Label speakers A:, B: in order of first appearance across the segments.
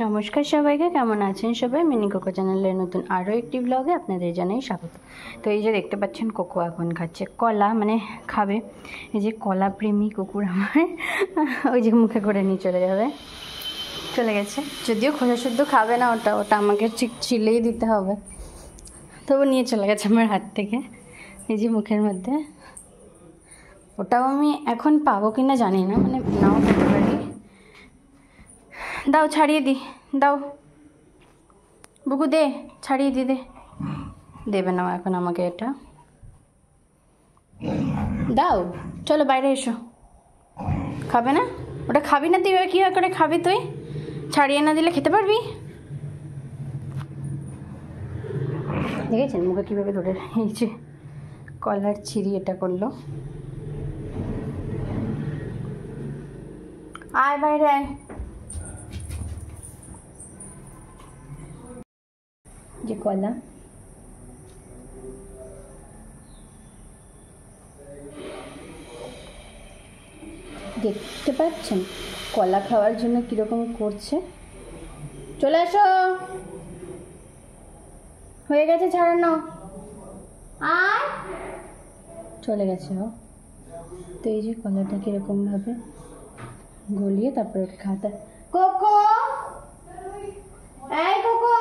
A: নমস্কার সবাইকে, কেমন আছেন সবাই? মিনি কোকো চ্যানেলের নতুন আরও একটি ব্লগে আপনাদের জানাই স্বাগত। তো এই যে দেখতে পাচ্ছেন, কোকো এখন খাচ্ছে কলা, মানে খাবে। এই যে কলা প্রেমী কুকুর আমার, ওই যে মুখে করে নিয়ে চলে গেছে। যদিও খোসা শুদ্ধ খাবে না, ওটা আমাকে ঠিক ছিলেই দিতে হবে, তবু নিয়ে চলে গেছে আমার হাত থেকে। এই যে মুখের মধ্যে, ওটাও আমি এখন পাবো কিনা জানি না, মানে নাও পেতে পারি। দাও, ছাড়িয়ে দি, দাও বুকু, দে, ছাড়িয়ে দি, দেবে না এখন আমাকে এটা। দাও, চলো বাইরে এসো। খাবে না, ওটা খাবি না তুই? কী করে খাবি তুই? ছাড়িয়ে না দিলে খেতে পারবি? দেখেছেন মুখে কীভাবে ধরে, এই যে কলার ছিঁড়ি এটা করলো। আয় বাইরে আয়। যে কলা, দেখতে পাচ্ছেন কলা খাওয়ার জন্য কীরকম করছে। চলে আসো, হয়ে গেছে ছাড়ানো। আর চলে গেছে ও। তো এই যে কলাটা কীরকমভাবে গলিয়ে তারপরে খাতে। কোকো, এই কোকো,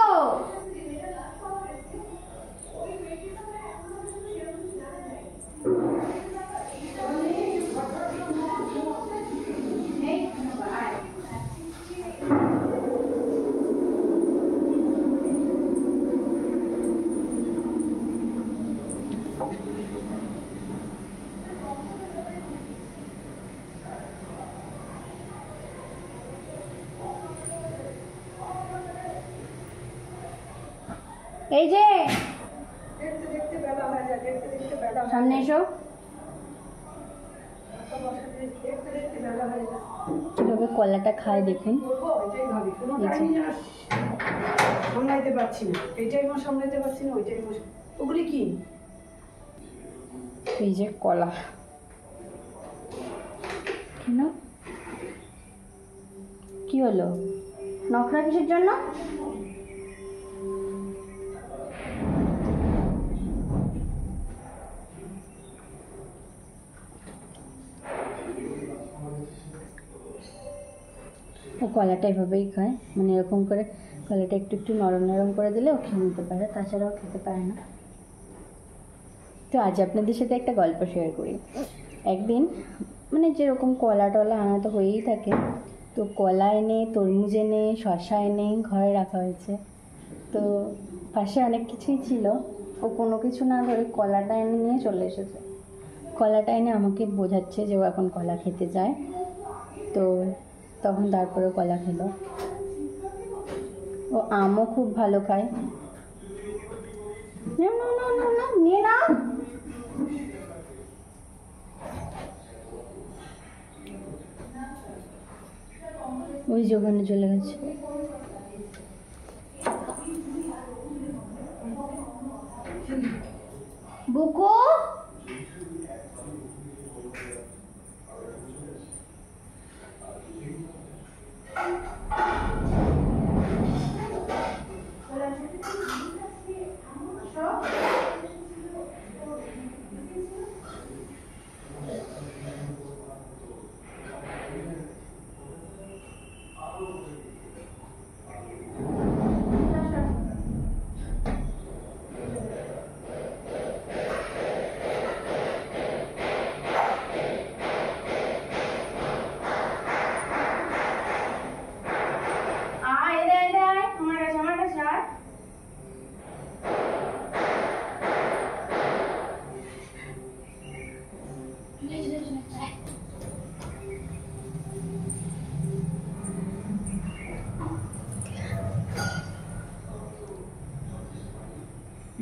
A: এই যে সামনে এসো। কিভাবে কলাটা খায় দেখুন।
B: সামলাইতে পারছি না, এইটাই মা সামলাইতে পারছি না, ওইটাই মা। ওগুলি কি?
A: এই যে কলা, কেন কি হলো? নখরা কিসের জন্য? ও কলাটা এভাবেই খায়, মানে এরকম করে কলাটা একটু একটু নরম নরম করে দিলে ও খেয়ে নিতে পারে, তাছাড়াও খেতে পারে না। তো আজ আপনাদের সাথে একটা গল্প শেয়ার করি। একদিন মানে যেরকম কলা টলা আনা তো হয়েই থাকে, তো কলা এনে, তরমুজ এনে, শশা এনে ঘরে রাখা হয়েছে। তো পাশে অনেক কিছুই ছিল, ও কোনো কিছু না ধরে কলাটা এনে নিয়ে চলে এসেছে। কলাটা এনে আমাকে বোঝাচ্ছে যে ও এখন কলা খেতে চায়। তো তখন তারপরে কলা খেলো। ও আমও খুব ভালো খায়। নিয়ে নাও। ওই যে ওখানে চলে গেছে। বুকু,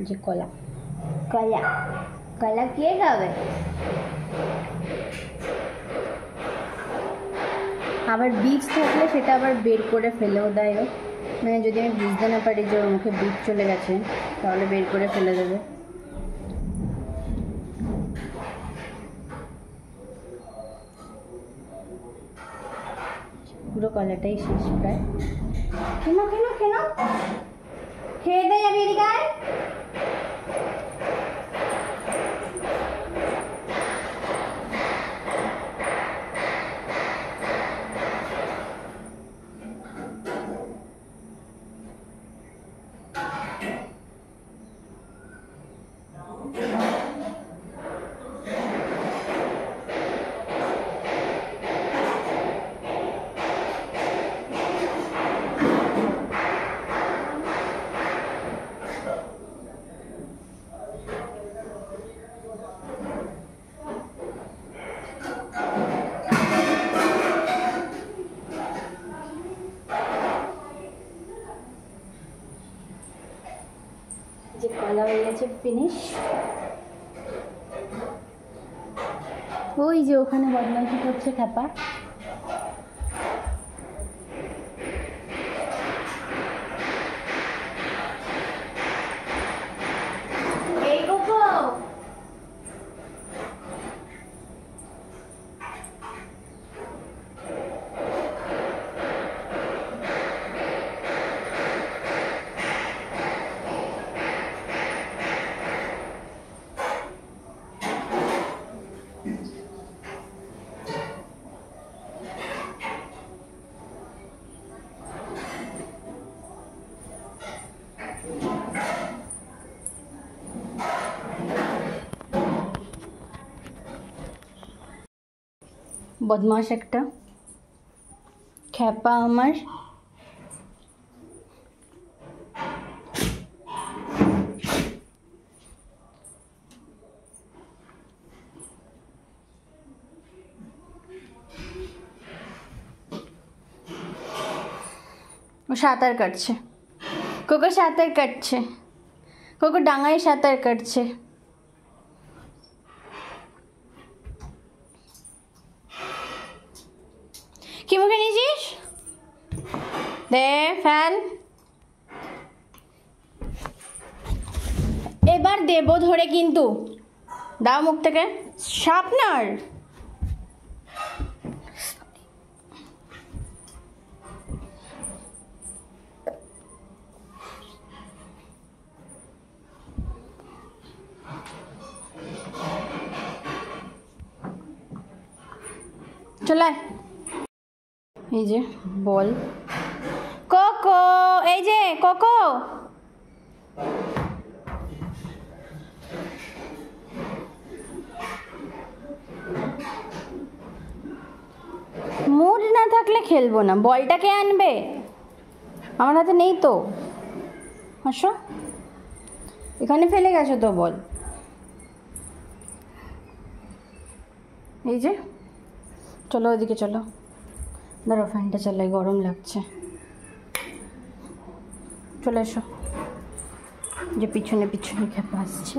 A: যে কলা, কলা কলা কে খাবে? আবার বীজ থাকলে সেটা আবার বের করে ফেলেও দেয়। মানে যদি আমি বুঝতে না পারি যে ওর মুখে বীজ চলে গেছে, তাহলে বের করে ফেলে দেবে। পুরো কলাটাই শেষ প্রায়। কেন কেন কেন খেয়ে দিয়ে যাবি এদিকে আয়। যে কলা হয়ে গেছে ফিনিশ। ওই যে ওখানে বদমাইশি করছে খ্যাপা। এই কোকো বদমাস একটা খ্যাপা আমার। ও সাঁতার কাটছে, কোকো সাঁতার কাটছে, কোকো ডাঙায় সাঁতার কাটছে। কি মুখে নিয়েছিস? They fail. এবার দেব ধরে কিন্তু, দাও মুখ থেকে। শার্পনার চলে। এই যে বল কোকো, এই যে কোকো। মুড না থাকলে খেলবো না। বলটা কে আনবে? আমার হাতে নেই তো। আসো, এখানে ফেলে গেছো তো বল। এই যে চলো ওদিকে চলো। ধরো ফ্যানটা চালাই, গরম লাগছে। চলে এসো। যে পিছনে পিছনে খ্যাপা আসছে।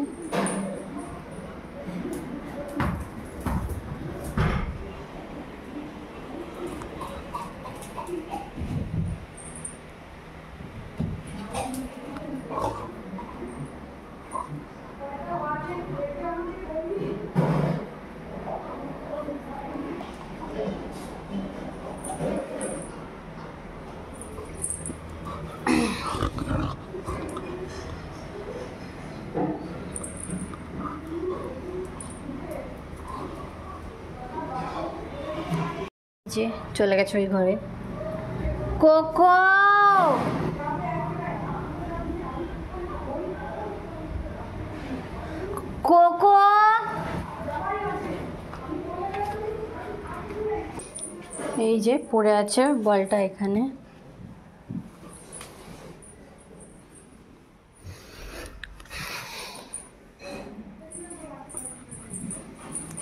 A: যে চলে গেছে ওই ঘরে। কোকো কোকো এই যে পড়ে আছে বলটা এখানে।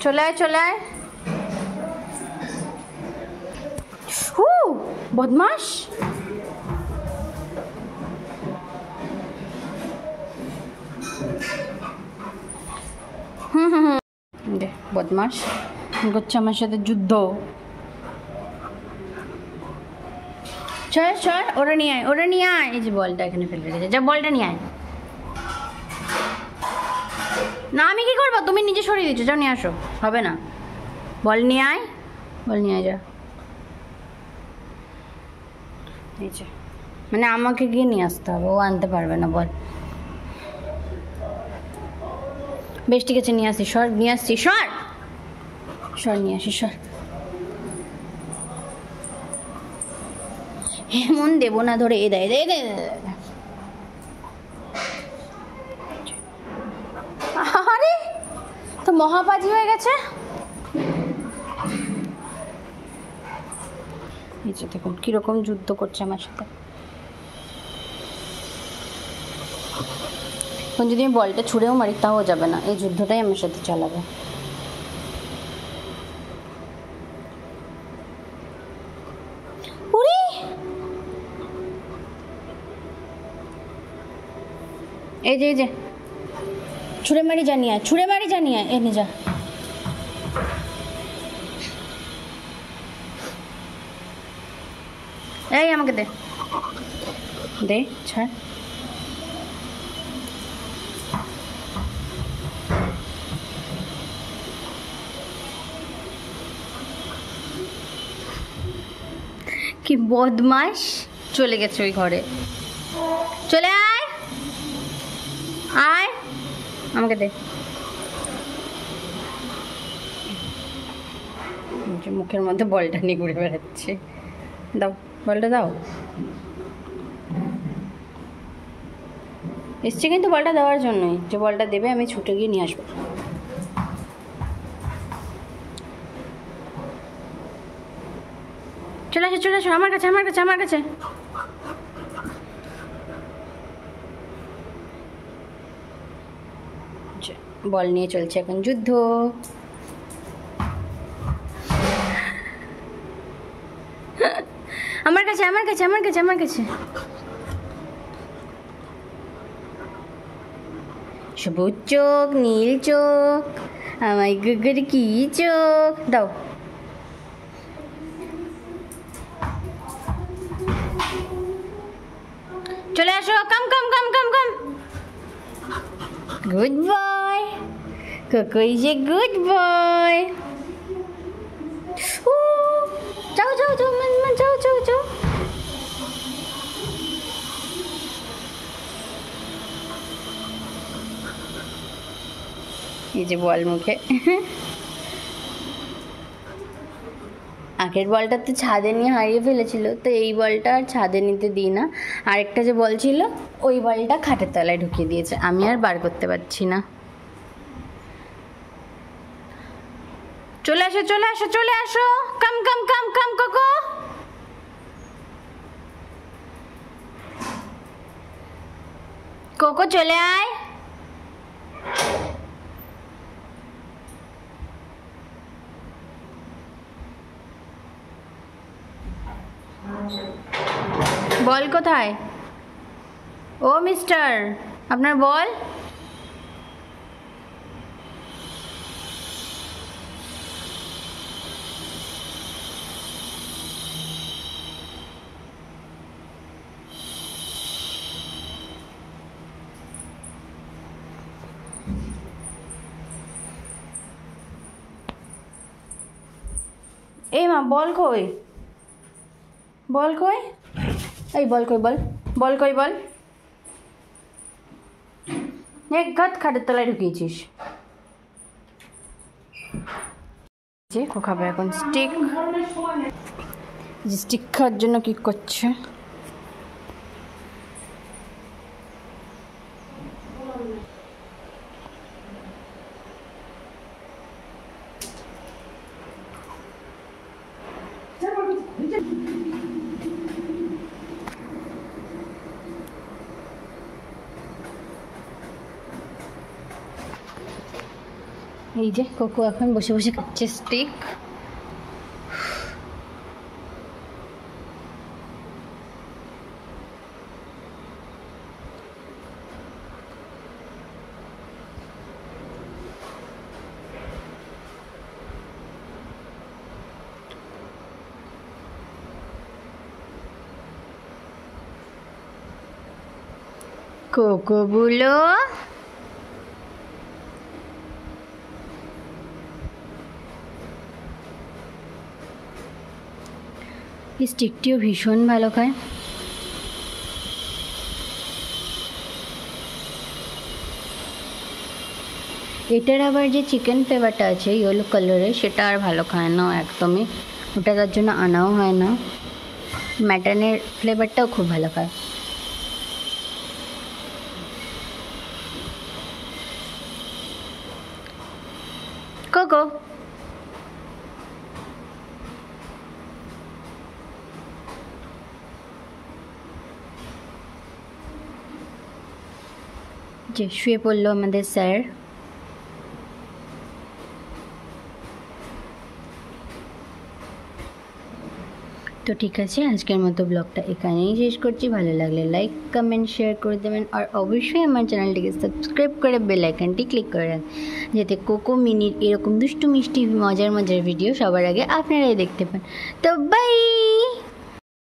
A: চলে আয় চলে আয়। বদমাস। দে বদমাস করছে আমার সাথে যুদ্ধ। চল চল, ওরা নিয়ে আয়, ওরা নিয়ে আয়। এই যে বলটা এখানে ফেলে রেখেছে, যা বলটা নিয়ে আয়। না আমি কি করবো, তুমি নিজে সরিয়ে দিচ্ছ, যাও নিয়ে আসো। হবে না, বল নিয়ে আয়, বল নিয়ে আয় যা। এই যে মানে আমাকে গিয়ে নিয়ে আসতে হবে, ও আনতে পারবে না বল। বেশ ঠিক আছে, নিয়ে আসি, সর, নিয়ে আসছি, সর সর, নিয়ে আসি, সর। এমন দেবো না ধরে, এ দেয়, আরে তো মহাপাজি হয়ে গেছে। এই যে দেখুন কিরকম যুদ্ধ করছে আমার সাথে। এখন যদি আমি বলটা ছুঁড়েও মারি তাও যাবে না, এই যুদ্ধটাই আমার সাথে চালাবে। উড়ি, এই যে ছুঁড়ে মারি জানিয়ে, ছুঁড়ে মারি জানিয়ে, এনে যা। এই আমাকে দে, দে, ছাড়। কি বদমাস, চলে গেছে ওই ঘরে। চলে আয়, আয়, আমাকে দে। মুখের মধ্যে বলটা নিয়ে ঘুরে বেড়াচ্ছে। দাও বলটা, দাও। এসছে কিন্তু বলটা দেওয়ার জন্যই, যে বলটা দেবে আমি ছুটে গিয়ে নিয়ে আসবো। চলে আসো, চলে আসো আমার কাছে, আমার কাছে, আমার কাছে। বল নিয়ে চলছে এখন যুদ্ধ। আমার কাছে, আমার কাছে, আমার কাছে, আমার কাছে। সবুজ চোখ, নীল চোখ, আমায় গুগুর কি চোখ, দাও। চলে আসো, কাম কাম কাম কাম কাম। গুড বয়, কোকোই যে গুড বয়। যাও যাও যাও, যাও যাও যাও। এই যে বল মুখে। আগের বলটা তো ছাদে নিয়ে হারিয়ে ফেলেছিল, তো এই বলটা আর ছাদে নিতে দিই না। আরেকটা যে বল ছিল ওই বলটা খাটের তলায় ঢুকিয়ে দিয়েছে, আমি আর বার করতে পারছি না। চলে আসো, চলে আসো, চলে আসো, কাম কাম কাম কাম কোকো। কোকো চলে আয়। বল কোথায়? ও মিস্টার, আপনার বল। এই মা, বল কই, বল কই, এই বল কই, বল, বল কই, বল। এক গাত খাটের তলায় ঢুকিয়েছিস। যে ও খাবে এখন স্টিক, যে স্টিক খাওয়ার জন্য কি করছে। এই যে কোকো এখন বসে বসে খাচ্ছে স্টিক। কোকো বুলো, এই স্টিকটিও ভীষণ ভালো খায়। এটার আবার যে চিকেন ফ্লেভারটা আছে ইয়েলো কালারের, সেটা আর ভালো খায় না একদমই, ওটা তার জন্য আনাও হয় না। ম্যাটনের ফ্লেভারটাও খুব ভালো খায়। কোকো যে শুয়ে পড়লো আমাদের স্যার। তো ঠিক আছে, আজকের মতো ব্লগটা এখানেই শেষ করছি। ভালো লাগলে লাইক কমেন্ট শেয়ার করে দেবেন, আর অবশ্যই আমার চ্যানেলটিকে সাবস্ক্রাইব করে বেল আইকনটি ক্লিক করে রাখবেন, যাতে কোকো মিনির এরকম দুষ্টু মিষ্টি মজার মজার ভিডিও সবার আগে আপনারাই দেখতে পান। তো বাই।